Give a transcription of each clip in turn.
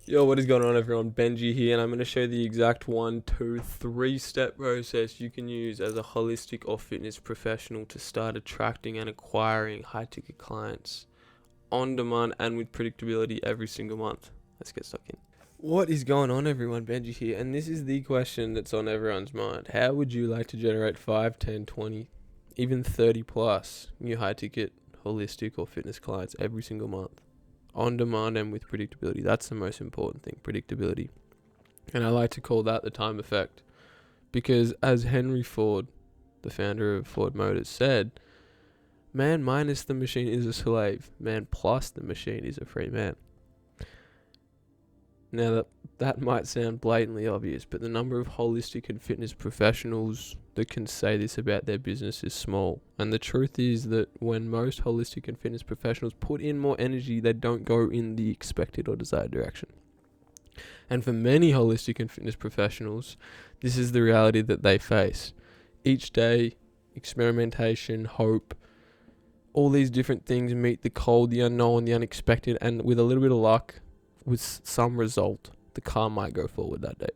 Yo, what is going on, everyone? Benji here, and I'm going to show you the exact 1, 2, 3-step process you can use as a holistic or fitness professional to start attracting and acquiring high-ticket clients on demand and with predictability every single month. Let's get stuck in. What is going on, everyone? Benji here, and this is the question that's on everyone's mind. How would you like to generate 5, 10, 20, even 30 plus new high-ticket holistic or fitness clients every single month? On demand and with predictability. That's the most important thing, predictability. And I like to call that the time effect. Because as Henry Ford, the founder of Ford Motors, said, man minus the machine is a slave. Man plus the machine is a free man. Now that might sound blatantly obvious, but the number of holistic and fitness professionals that can say this about their business is small. And the truth is that when most holistic and fitness professionals put in more energy, they don't go in the expected or desired direction. And for many holistic and fitness professionals, this is the reality that they face. Each day, experimentation, hope, all these different things meet the cold, the unknown, the unexpected, and with a little bit of luck, with some result, the car might go forward that day.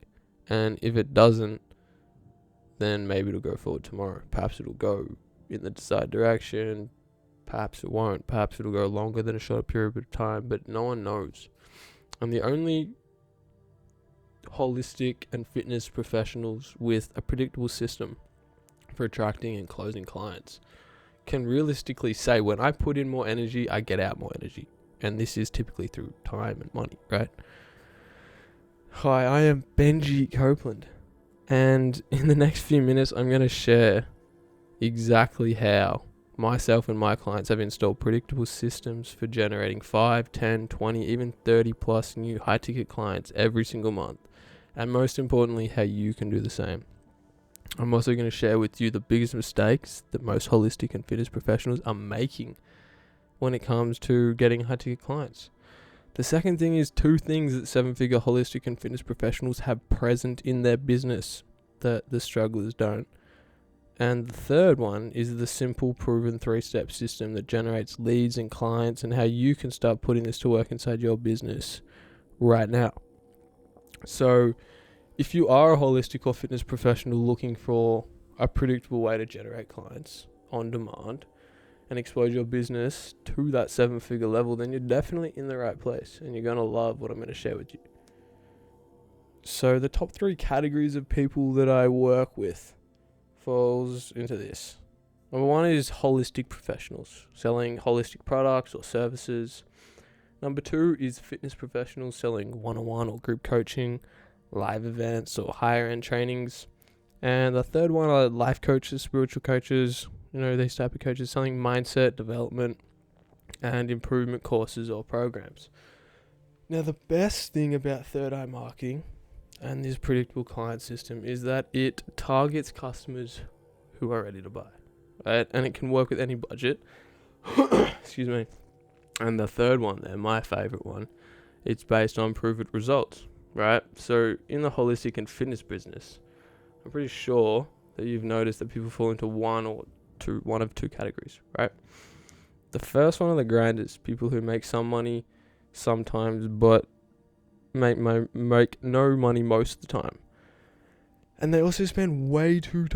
And if it doesn't, then maybe it'll go forward tomorrow. Perhaps it'll go in the desired direction. Perhaps it won't. Perhaps it'll go longer than a short period of time, but no one knows. And the only holistic and fitness professionals with a predictable system for attracting and closing clients can realistically say, when I put in more energy, I get out more energy. And this is typically through time and money, right? Hi, I am Benji Copeland. And in the next few minutes, I'm going to share exactly how myself and my clients have installed predictable systems for generating 5, 10, 20, even 30 plus new high-ticket clients every single month. And most importantly, how you can do the same. I'm also going to share with you the biggest mistakes that most holistic and fitness professionals are making when it comes to getting high-ticket clients. The second thing is 2 things that 7-figure holistic and fitness professionals have present in their business that the strugglers don't. And the third one is the simple, proven 3-step system that generates leads and clients, and how you can start putting this to work inside your business right now. So if you are a holistic or fitness professional looking for a predictable way to generate clients on demand and expose your business to that 7-figure level, then you're definitely in the right place, and you're going to love what I'm going to share with you. So the top 3 categories of people that I work with falls into this. Number 1 is holistic professionals selling holistic products or services. Number 2 is fitness professionals selling one-on-one or group coaching, live events or higher end trainings. And the third one are life coaches, spiritual coaches, these type of coaches selling mindset development and improvement courses or programs. Now, the best thing about Third Eye Marketing and this predictable client system is that it targets customers who are ready to buy, right? And it can work with any budget. Excuse me. And the third one there, my favorite one, it's based on proven results, right? So in the holistic and fitness business, I'm pretty sure that you've noticed that people fall into one of two categories, right? The first one are the grinders, people who make some money sometimes, but make no money most of the time. And they also spend way too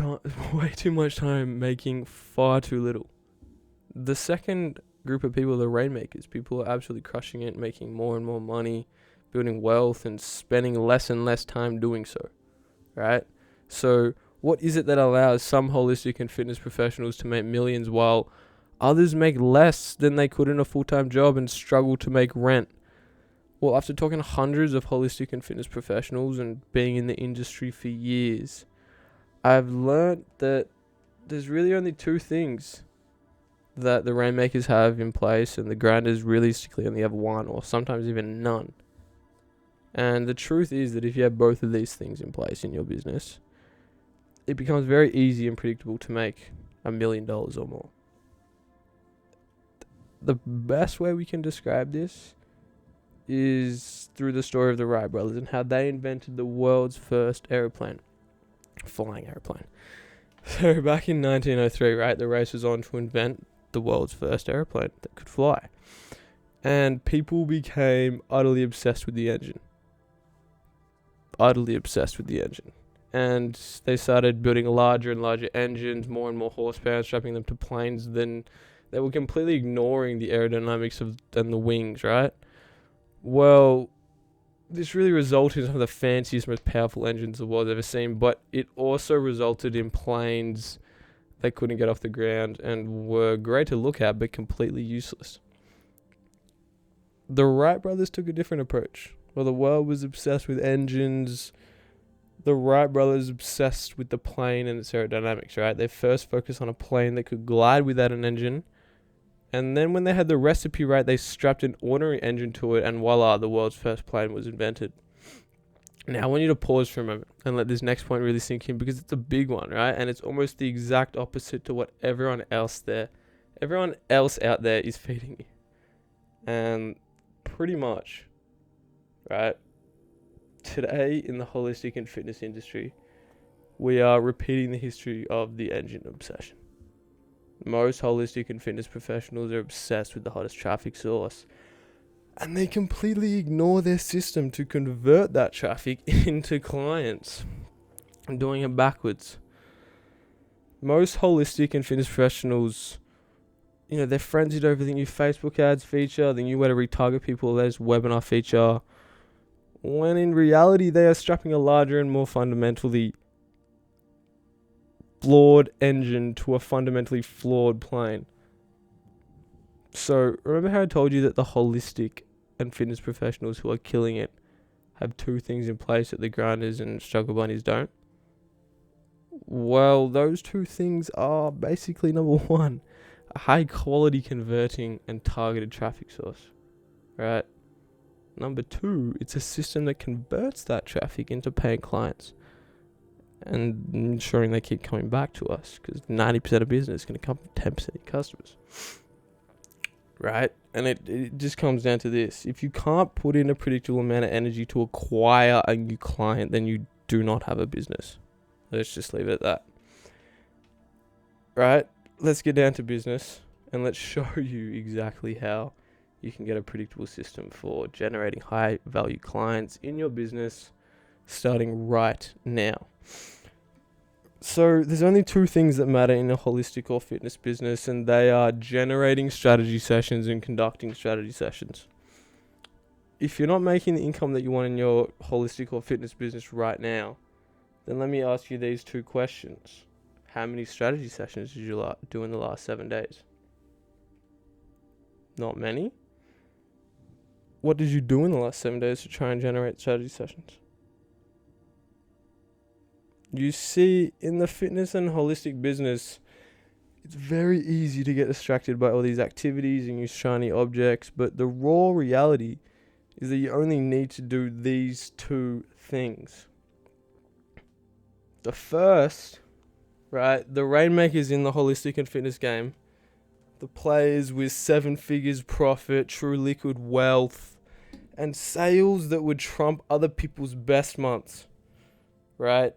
much time making far too little. The second group of people are the rainmakers, people who are absolutely crushing it, making more and more money, building wealth, and spending less and less time doing so, right? So what is it that allows some holistic and fitness professionals to make millions while others make less than they could in a full-time job and struggle to make rent? Well, after talking to hundreds of holistic and fitness professionals and being in the industry for years, I've learned that there's really only 2 things that the rainmakers have in place, and the grinders realistically only have 1 or sometimes even none. And the truth is that if you have both of these things in place in your business, it becomes very easy and predictable to make $1 million or more. The best way we can describe this is through the story of the Wright brothers and how they invented the world's first flying airplane. So back in 1903, right, the race was on to invent the world's first airplane that could fly. And people became utterly obsessed with the engine. utterly obsessed with the engine. And they started building larger and larger engines, more and more horsepower, strapping them to planes. Then they were completely ignoring the aerodynamics and the wings, right? Well, this really resulted in some of the fanciest, most powerful engines the world's ever seen, but it also resulted in planes that couldn't get off the ground and were great to look at, but completely useless. The Wright brothers took a different approach. While the world was obsessed with engines, the Wright brothers obsessed with the plane and its aerodynamics, right? They first focused on a plane that could glide without an engine. And then when they had the recipe right, they strapped an ordinary engine to it, and voila, the world's first plane was invented. Now, I want you to pause for a moment and let this next point really sink in, because it's a big one, right? And it's almost the exact opposite to what everyone else out there is feeding you. And pretty much, right? Today in the holistic and fitness industry, we are repeating the history of the engine obsession. Most holistic and fitness professionals are obsessed with the hottest traffic source, and they completely ignore their system to convert that traffic into clients, and doing it backwards. Most holistic and fitness professionals, they're frenzied over the new Facebook ads feature, the new way to retarget people, there's webinar feature, when in reality they are strapping a larger and more fundamentally flawed engine to a fundamentally flawed plane. So remember how I told you that the holistic and fitness professionals who are killing it have two things in place that the grinders and struggle bunnies don't? Well, those two things are basically, number one, a high quality converting and targeted traffic source, right? Number two, it's a system that converts that traffic into paying clients and ensuring they keep coming back to us, because 90% of business is going to come from 10% of customers, right? And it just comes down to this. If you can't put in a predictable amount of energy to acquire a new client, then you do not have a business. Let's just leave it at that. Right? Let's get down to business and let's show you exactly how you can get a predictable system for generating high value clients in your business starting right now. So there's only two things that matter in a holistic or fitness business, and they are generating strategy sessions and conducting strategy sessions. If you're not making the income that you want in your holistic or fitness business right now, then let me ask you these two questions. How many strategy sessions did you do in the last 7 days? Not many. What did you do in the last 7 days to try and generate strategy sessions? You see, in the fitness and holistic business, it's very easy to get distracted by all these activities and use shiny objects, but the raw reality is that you only need to do these two things. The first, right, the rainmakers in the holistic and fitness game, the players with 7 figures profit, true liquid wealth, and sales that would trump other people's best months, right?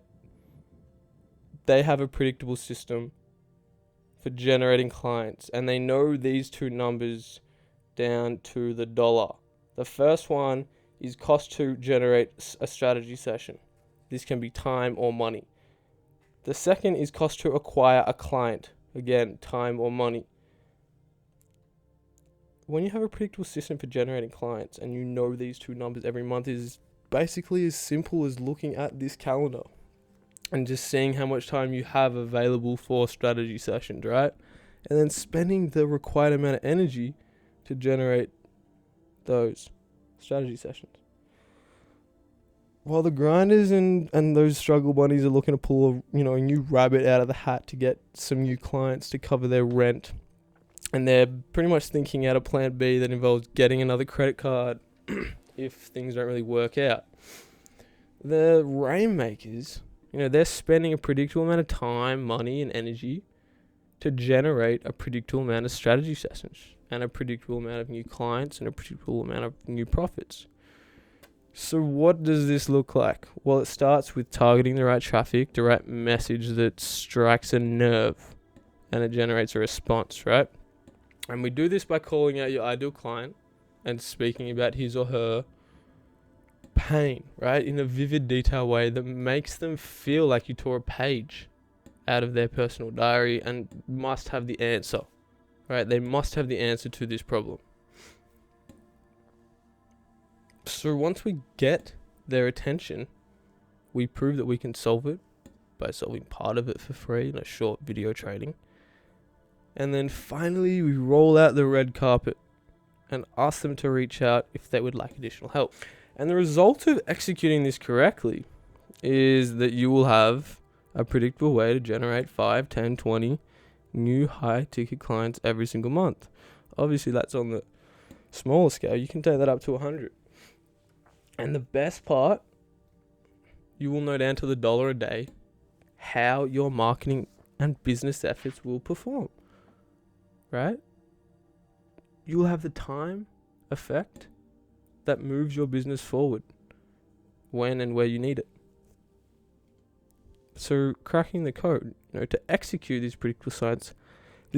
They have a predictable system for generating clients, and they know these two numbers down to the dollar. The first one is cost to generate a strategy session. This can be time or money. The second is cost to acquire a client. Again, time or money. When you have a predictable system for generating clients and you know these two numbers every month, is basically as simple as looking at this calendar and just seeing how much time you have available for strategy sessions, right? And then spending the required amount of energy to generate those strategy sessions. While the grinders and those struggle bunnies are looking to pull a new rabbit out of the hat to get some new clients to cover their rent, and they're pretty much thinking out a plan B that involves getting another credit card if things don't really work out. The rainmakers, they're spending a predictable amount of time, money, and energy to generate a predictable amount of strategy sessions and a predictable amount of new clients and a predictable amount of new profits. So what does this look like? Well, it starts with targeting the right traffic, the right message that strikes a nerve, and it generates a response, right? And we do this by calling out your ideal client and speaking about his or her pain, right, in a vivid detail way that makes them feel like you tore a page out of their personal diary and must have the answer, right? They must have the answer to this problem. So once we get their attention, we prove that we can solve it by solving part of it for free in a short video training. And then finally, we roll out the red carpet and ask them to reach out if they would like additional help. And the result of executing this correctly is that you will have a predictable way to generate 5, 10, 20 new high-ticket clients every single month. Obviously, that's on the smaller scale. You can take that up to 100. And the best part, you will know down to the dollar a day how your marketing and business efforts will perform, right? You will have the time effect that moves your business forward when and where you need it. So cracking the code, to execute this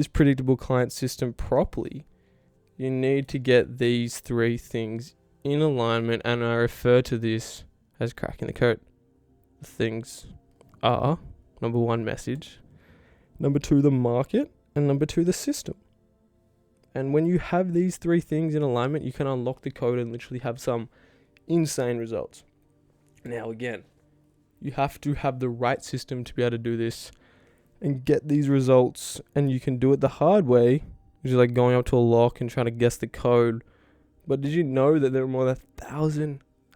predictable client system properly, you need to get these 3 things in alignment, and I refer to this as cracking the code. The things are, number 1, message, number 2, the market, and number 2, the system. And when you have these 3 things in alignment, you can unlock the code and literally have some insane results. Now again, you have to have the right system to be able to do this and get these results, and you can do it the hard way, which is like going up to a lock and trying to guess the code. But did you know that there are more than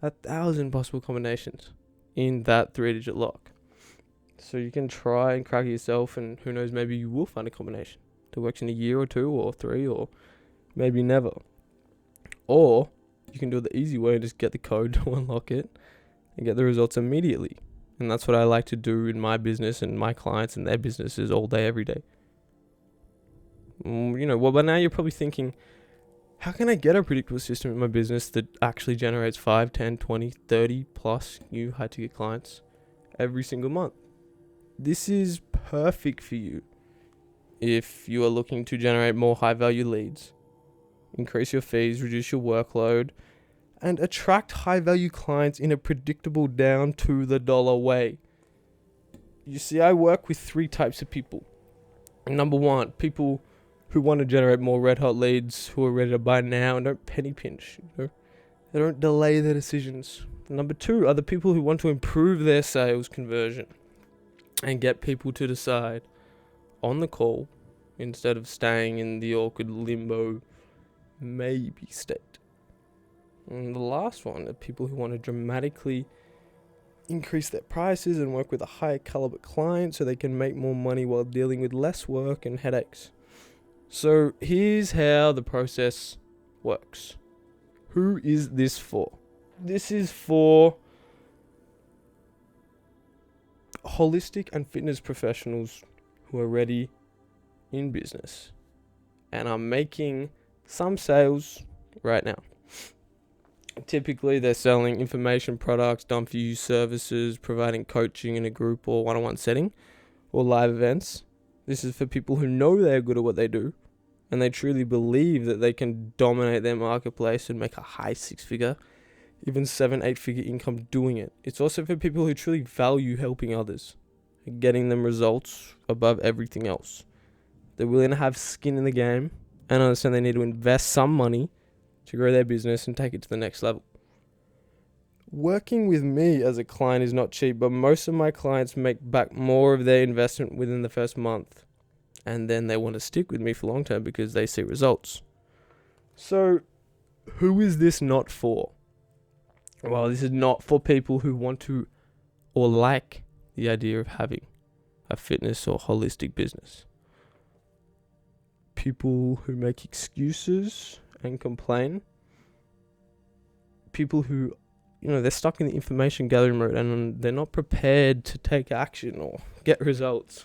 1,000 possible combinations in that 3-digit lock? So you can try and crack it yourself, and who knows, maybe you will find a combination that works in a year or 2 or 3 or maybe never. Or you can do it the easy way and just get the code to unlock it and get the results immediately. And that's what I like to do in my business and my clients and their businesses all day, every day. By now you're probably thinking, how can I get a predictable system in my business that actually generates 5, 10, 20, 30 plus new high-ticket clients every single month? This is perfect for you if you are looking to generate more high-value leads, increase your fees, reduce your workload, and attract high-value clients in a predictable, down-to-the-dollar way. You see, I work with 3 types of people. Number 1, people who want to generate more red-hot leads, who are ready to buy now and don't penny pinch. They don't delay their decisions. Number 2 are the people who want to improve their sales conversion and get people to decide on the call instead of staying in the awkward limbo maybe state. And the last one are people who want to dramatically increase their prices and work with a higher caliber client so they can make more money while dealing with less work and headaches. So here's how the process works. Who is this for? This is for holistic and fitness professionals who are ready in business and are making some sales right now. Typically, they're selling information products, done-for-you services, providing coaching in a group or one-on-one setting, or live events. This is for people who know they're good at what they do, and they truly believe that they can dominate their marketplace and make a high 6-figure, even 7-8-figure income doing it. It's also for people who truly value helping others and getting them results above everything else. They're willing to have skin in the game and understand they need to invest some money to grow their business and take it to the next level. Working with me as a client is not cheap, but most of my clients make back more of their investment within the first month. And then they want to stick with me for long term because they see results. So, who is this not for? Well, this is not for people who want to or like the idea of having a fitness or holistic business. People who make excuses and complain. People who, they're stuck in the information gathering mode and they're not prepared to take action or get results.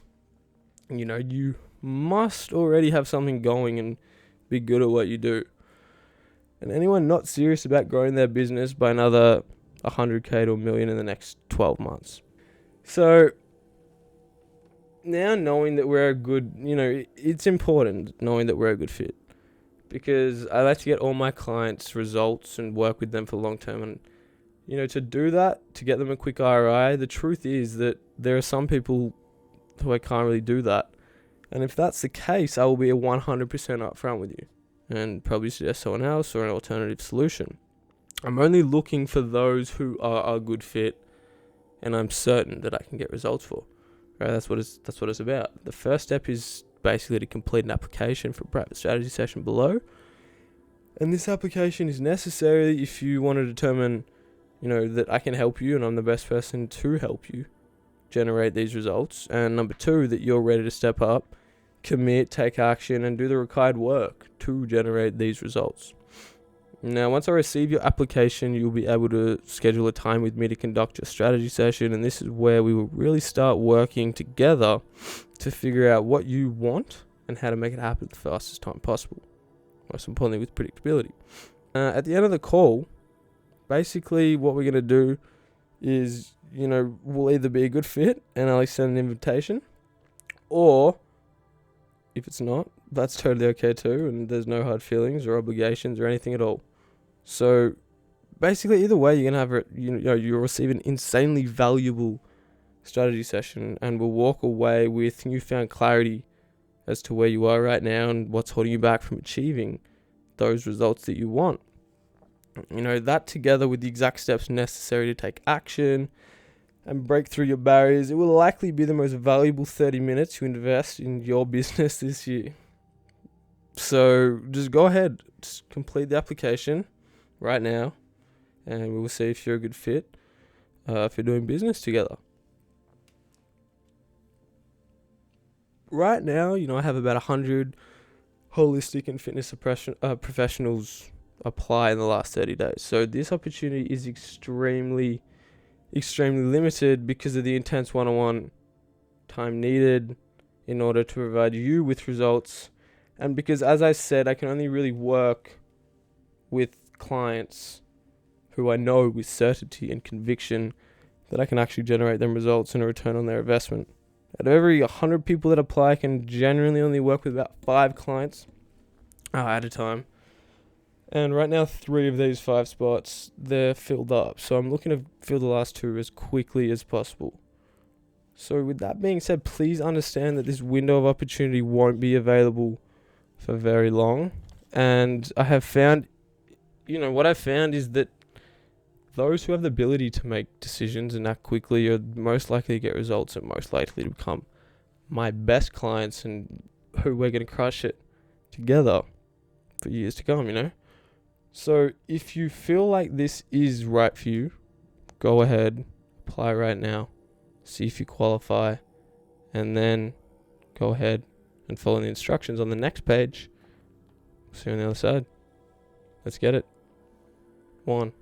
You must already have something going and be good at what you do. And anyone not serious about growing their business by another 100K to $1 million in the next 12 months. So now knowing that we're a good, it's important knowing that we're a good fit. Because I like to get all my clients results and work with them for long term. And to do that, to get them a quick ROI, the truth is that there are some people who I can't really do that. And if that's the case, I will be 100% upfront with you and probably suggest someone else or an alternative solution. I'm only looking for those who are a good fit and I'm certain that I can get results for. Right? That's what it's about. The first step is basically to complete an application for a private strategy session below. And this application is necessary if you want to determine, that I can help you and I'm the best person to help you generate these results. And number 2, that you're ready to step up, commit, take action, and do the required work to generate these results. Now, once I receive your application, you'll be able to schedule a time with me to conduct your strategy session. And this is where we will really start working together to figure out what you want and how to make it happen the fastest time possible. Most importantly, with predictability. At the end of the call, basically what we're going to do is, we'll either be a good fit and I'll extend an invitation, or if it's not, that's totally okay too, and there's no hard feelings or obligations or anything at all. So basically, either way, you're going to have you'll receive an insanely valuable strategy session, and we'll walk away with newfound clarity as to where you are right now and what's holding you back from achieving those results that you want. That together with the exact steps necessary to take action and break through your barriers, it will likely be the most valuable 30 minutes you invest in your business this year. So just go ahead, just complete the application right now, and we will see if you're a good fit if you're doing business together. Right now, I have about 100 holistic and fitness professionals apply in the last 30 days. So this opportunity is extremely limited because of the intense one-on-one time needed in order to provide you with results. And because, as I said, I can only really work with clients who I know with certainty and conviction that I can actually generate them results and a return on their investment. Out of every 100 people that apply, I can generally only work with about 5 clients at a time. And right now, 3 of these 5 spots, they're filled up. So I'm looking to fill the last 2 as quickly as possible. So with that being said, please understand that this window of opportunity won't be available for very long. And I have found, what I've found is that those who have the ability to make decisions and act quickly are most likely to get results and most likely to become my best clients and who we're going to crush it together for years to come, So if you feel like this is right for you, go ahead, apply right now, see if you qualify, and then go ahead and follow the instructions on the next page. See you on the other side. Let's get it. 1.